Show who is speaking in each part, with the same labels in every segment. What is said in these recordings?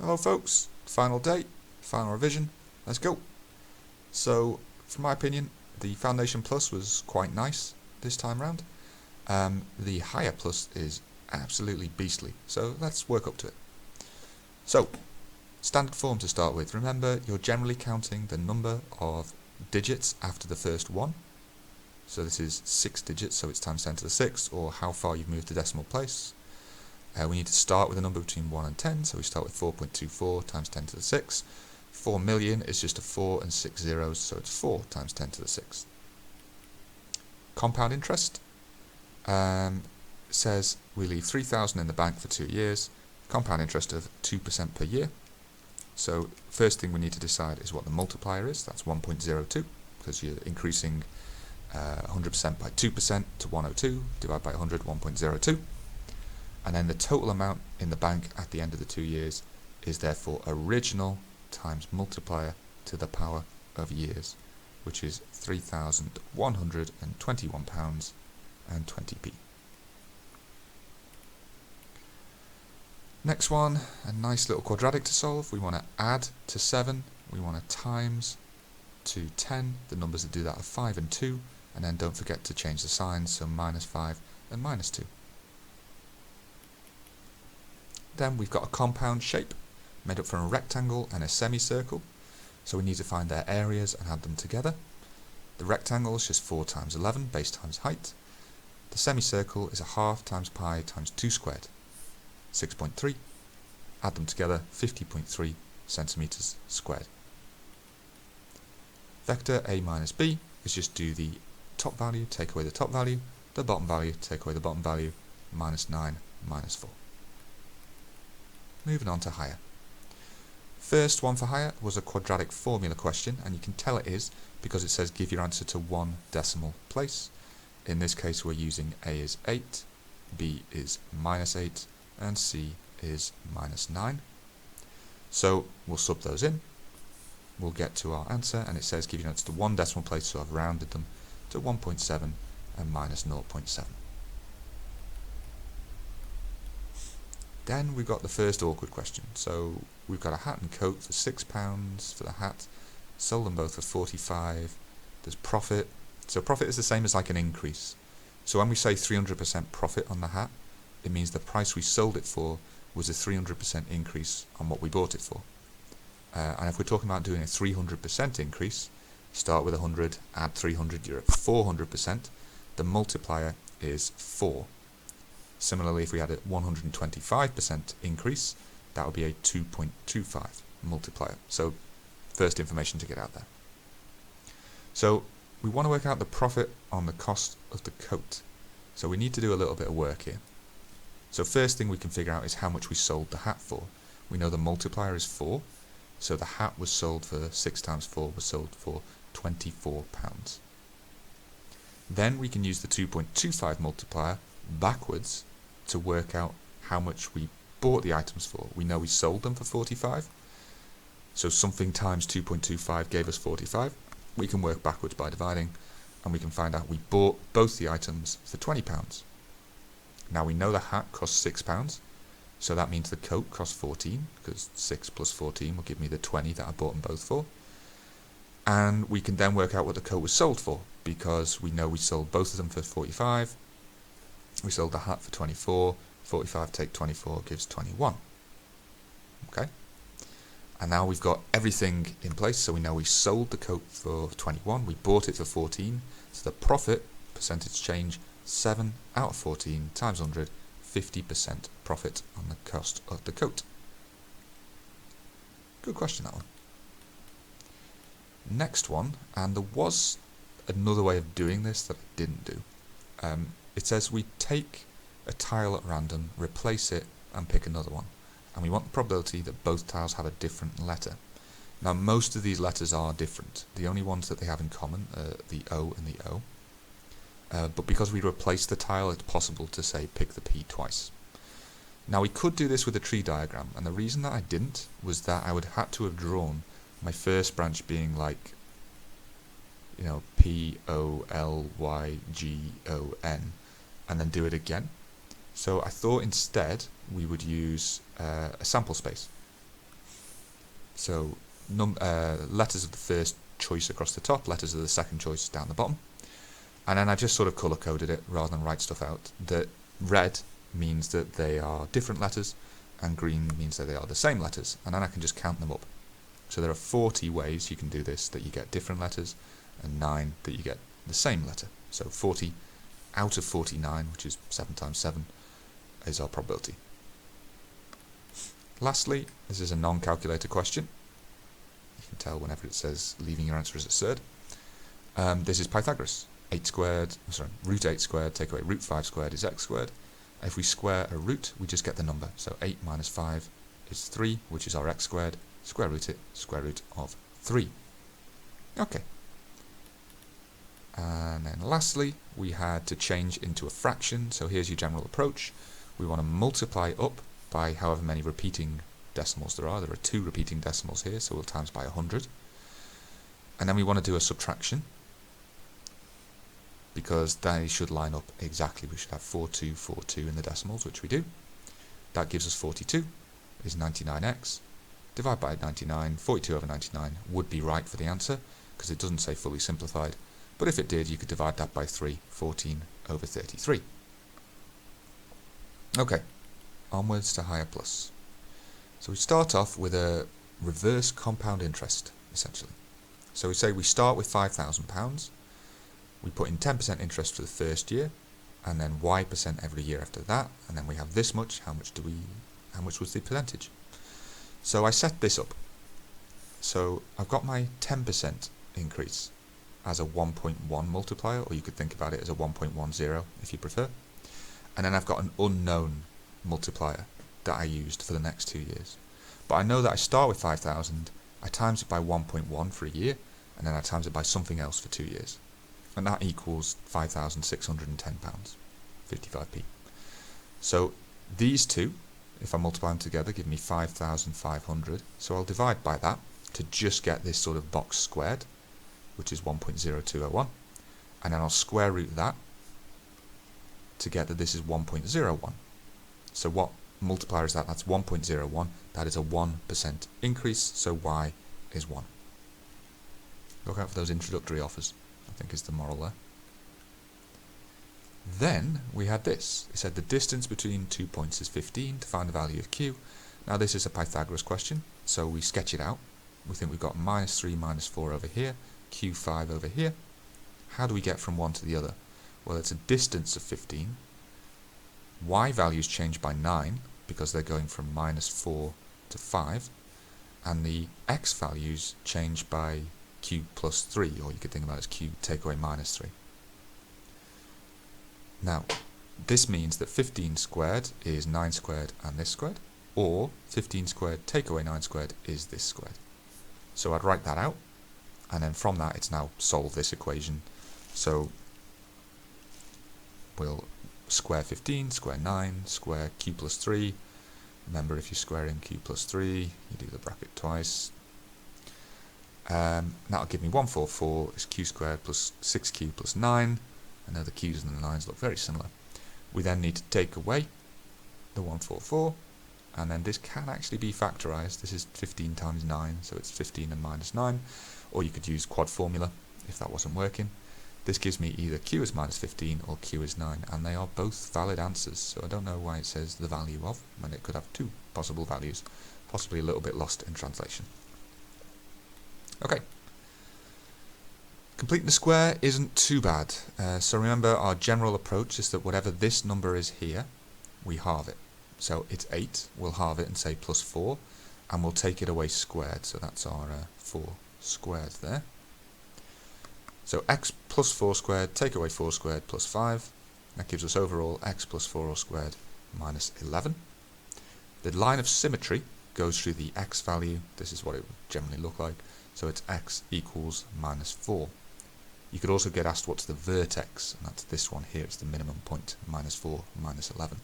Speaker 1: Hello folks, final day, final revision, let's go. So, from my opinion, the Foundation Plus was quite nice this time round. The Higher Plus is absolutely beastly, so let's work up to it. So, standard form to start with. Remember, you're generally counting the number of digits after the first one. So this is 6 digits, so it's times 10 to the 6, or how far you've moved to decimal place. We need to start with a number between 1 and 10, so we start with 4.24 times 10 to the 6. 4 million is just a 4 and 6 zeros, so it's 4 times 10 to the 6. Compound interest says we leave 3,000 in the bank for 2 years, compound interest of 2% per year. So first thing we need to decide is what the multiplier is. That's 1.02, because you're increasing 100% by 2% to 102, divided by 100, 1.02. And then the total amount in the bank at the end of the 2 years is therefore original times multiplier to the power of years, which is £3,121 and 20p. Next one, a nice little quadratic to solve. We want to add to 7, we want to times to 10. The numbers that do that are 5 and 2, and then don't forget to change the signs, so minus 5 and minus 2. Then we've got a compound shape made up from a rectangle and a semicircle, so we need to find their areas and add them together. The rectangle is just 4 times 11, base times height. The semicircle is a half times pi times 2 squared, 6.3. Add them together, 50.3 centimeters squared. Vector a minus b is just do the top value, take away the top value, the bottom value, take away the bottom value, minus 9, minus 4. Moving on to higher. First one for higher was a quadratic formula question, and you can tell it is because it says give your answer to 1 decimal place. In this case we're using a is 8, b is minus 8, and c is minus 9. So we'll sub those in, we'll get to our answer, and it says give your answer to 1 decimal place, so I've rounded them to 1.7 and minus 0.7. Then we've got the first awkward question. So we've got a hat and coat for £6 for the hat, sold them both for 45. There's profit. So profit is the same as like an increase. So when we say 300% profit on the hat, it means the price we sold it for was a 300% increase on what we bought it for. And if we're talking about doing a 300% increase, start with 100, add 300, you're at 400%. The multiplier is 4. Similarly, if we had a 125% increase, that would be a 2.25 multiplier. So first information to get out there. So we want to work out the profit on the cost of the coat. So we need to do a little bit of work here. So first thing we can figure out is how much we sold the hat for. We know the multiplier is 4, so the hat was sold for 6 times 4 was sold for £24. Then we can use the 2.25 multiplier backwards to work out how much we bought the items for. We know we sold them for 45, so something times 2.25 gave us 45. We can work backwards by dividing, and we can find out we bought both the items for £20. Now we know the hat cost £6, so that means the coat cost 14, because 6 plus 14 will give me the 20 that I bought them both for. And we can then work out what the coat was sold for, because we know we sold both of them for 45. We sold the hat for 24, 45 take 24 gives 21. Okay? And now we've got everything in place, so we know we sold the coat for 21, we bought it for 14, so the profit, percentage change, 7 out of 14 times 100, 50% profit on the cost of the coat. Good question, that one. Next one, and there was another way of doing this that I didn't do. It says we take a tile at random, replace it, and pick another one. And we want the probability that both tiles have a different letter. Now, most of these letters are different. The only ones that they have in common are the O and the O. But because we replace the tile, it's possible to say pick the P twice. Now, we could do this with a tree diagram, and the reason that I didn't was that I would have had to have drawn my first branch being like, you know, P-O-L-Y-G-O-N, and then do it again. So I thought instead we would use a sample space. So letters of the first choice across the top, letters of the second choice down the bottom. And then I just sort of colour coded it rather than write stuff out. That red means that they are different letters, and green means that they are the same letters. And then I can just count them up. So there are 40 ways you can do this that you get different letters, and 9 that you get the same letter. So 40 out of 49, which is 7 times 7, is our probability. Lastly, this is a non-calculator question. You can tell whenever it says leaving your answer as absurd. This is Pythagoras. Root 8 squared, take away root 5 squared is x squared. If we square a root, we just get the number. So 8 minus 5 is 3, which is our x squared. Square root it, square root of 3. Okay. And then lastly, we had to change into a fraction. So here's your general approach. We want to multiply up by however many repeating decimals there are. There are 2 repeating decimals here, so we'll times by 100. And then we want to do a subtraction, because they should line up exactly. We should have 4242 in the decimals, which we do. That gives us 42 is 99x. Divide by 99, 42 over 99 would be right for the answer, because it doesn't say fully simplified. But if it did, you could divide that by 3, 14 over 33. Okay, onwards to higher plus. So we start off with a reverse compound interest, essentially. So we say we start with £5,000. We put in 10% interest for the first year, and then Y% every year after that, and then we have this much. How much was the percentage? So I set this up. So I've got my 10% increase as a 1.1 multiplier, or you could think about it as a 1.10 if you prefer. And then I've got an unknown multiplier that I used for the next 2 years. But I know that I start with 5,000, I times it by 1.1 for a year, and then I times it by something else for 2 years. And that equals £5,610, 55p. So these two, if I multiply them together, give me 5,500. So I'll divide by that to just get this sort of box squared, which is 1.0201. And then I'll square root that to get that this is 1.01. So what multiplier is that? That's 1.01. That is a 1% increase, so y is 1. Look out for those introductory offers, I think is the moral there. Then we had this. It said the distance between 2 points is 15 to find the value of q. Now this is a Pythagoras question, so we sketch it out. We think we've got minus 3 minus 4 over here, q5 over here. How do we get from one to the other? Well, it's a distance of 15. Y values change by 9 because they're going from minus 4 to 5. And the x values change by q plus 3, or you could think about it as q take away minus 3. Now, this means that 15 squared is 9 squared and this squared, or 15 squared take away 9 squared is this squared. So I'd write that out, and then from that it's now solve this equation. So we'll square 15, square 9, square q plus 3. Remember, if you're squaring q plus 3, you do the bracket twice. That'll give me 144 is q squared plus 6q plus 9. I know the q's and the 9's look very similar. We then need to take away the 144, and then this can actually be factorised. This is 15 times 9, so it's 15 and minus 9. Or you could use quad formula if that wasn't working. This gives me either q is minus 15 or q is 9, and they are both valid answers, so I don't know why it says the value of, when it could have 2 possible values, possibly a little bit lost in translation. Okay. Completing the square isn't too bad. So remember, our general approach is that whatever this number is here, we halve it. So it's 8, we'll halve it and say plus 4, and we'll take it away squared, so that's our 4 squared there. So x plus 4 squared, take away 4 squared plus 5, that gives us overall x plus 4 all squared minus 11. The line of symmetry goes through the x value. This is what it would generally look like. So it's x equals minus 4. You could also get asked what's the vertex, and that's this one here. It's the minimum point, minus 4, minus 11.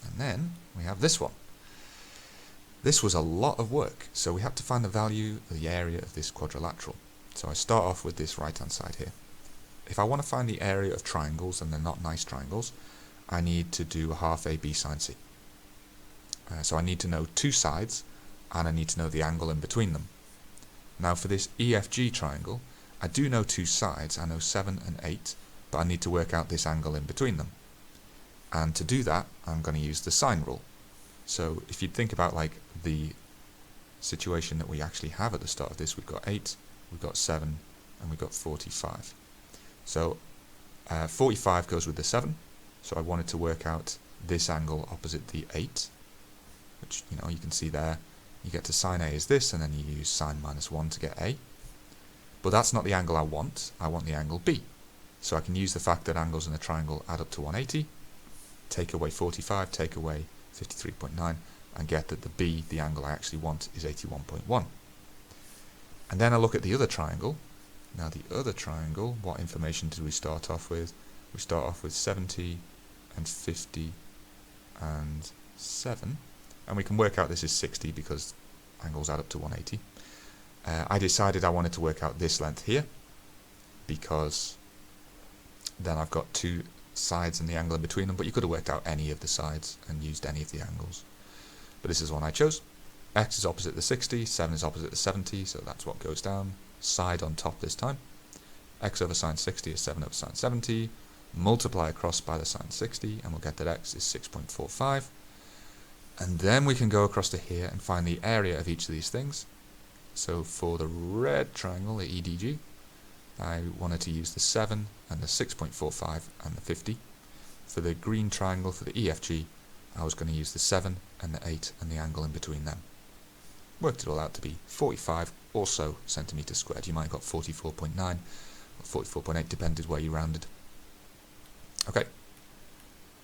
Speaker 1: And then we have this one. This was a lot of work, so we had to find the value of the area of this quadrilateral. So I start off with this right-hand side here. If I want to find the area of triangles, and they're not nice triangles, I need to do a half AB sine C. So I need to know two sides, and I need to know the angle in between them. Now for this EFG triangle, I do know two sides, I know 7 and 8, but I need to work out this angle in between them. And to do that, I'm going to use the sine rule. So if you think about like the situation that we actually have at the start of this, we've got 8, we've got 7, and we've got 45. So 45 goes with the 7, so I wanted to work out this angle opposite the 8, which you can see there. You get to sine A is this, and then you use sine minus 1 to get A. But that's not the angle I want the angle B. So I can use the fact that angles in a triangle add up to 180, take away 45, take away 53.9, and get that the B, the angle I actually want, is 81.1. And then I look at the other triangle. Now the other triangle, what information did we start off with? We start off with 70 and 50 and 7. And we can work out this is 60 because angles add up to 180. I decided I wanted to work out this length here because then I've got two sides and the angle in between them, but you could have worked out any of the sides and used any of the angles. But this is one I chose. X is opposite the 60, 7 is opposite the 70, so that's what goes down. Side on top this time. X over sine 60 is 7 over sine 70. Multiply across by the sine 60, and we'll get that X is 6.45. And then we can go across to here and find the area of each of these things. So for the red triangle, the EDG, I wanted to use the 7 and the 6.45 and the 50. For the green triangle, for the EFG, I was going to use the 7 and the 8 and the angle in between them. Worked it all out to be 45 or so centimetres squared. You might have got 44.9 or 44.8, depended where you rounded. Okay.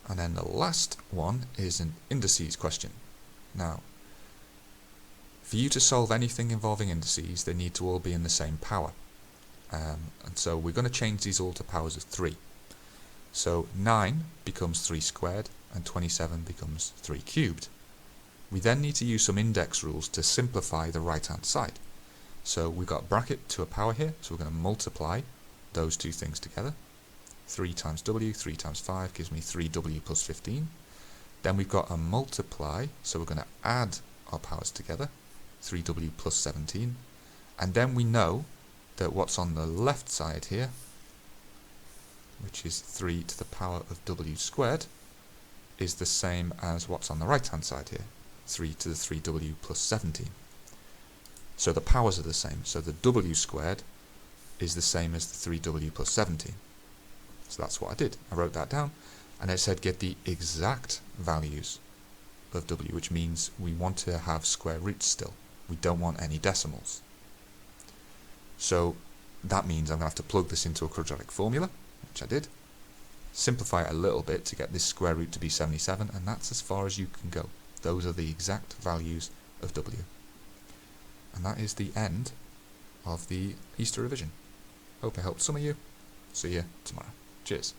Speaker 1: And then the last one is an indices question. Now, for you to solve anything involving indices, they need to all be in the same power. And so we're going to change these all to powers of 3. So 9 becomes 3 squared and 27 becomes 3 cubed. We then need to use some index rules to simplify the right-hand side. So we've got bracket to a power here, so we're going to multiply those two things together. 3 times w, 3 times 5 gives me 3w plus 15. Then we've got a multiply, so we're going to add our powers together, 3w plus 17. And then we know that what's on the left side here, which is 3 to the power of w squared, is the same as what's on the right-hand side here, 3 to the 3w plus 17. So the powers are the same, so the w squared is the same as the 3w plus 17. So that's what I did. I wrote that down, and it said get the exact values of w, which means we want to have square roots still. We don't want any decimals. So that means I'm going to have to plug this into a quadratic formula, which I did. Simplify it a little bit to get this square root to be 77, and that's as far as you can go. Those are the exact values of w. And that is the end of the Easter revision. Hope it helped some of you. See you tomorrow. Cheers.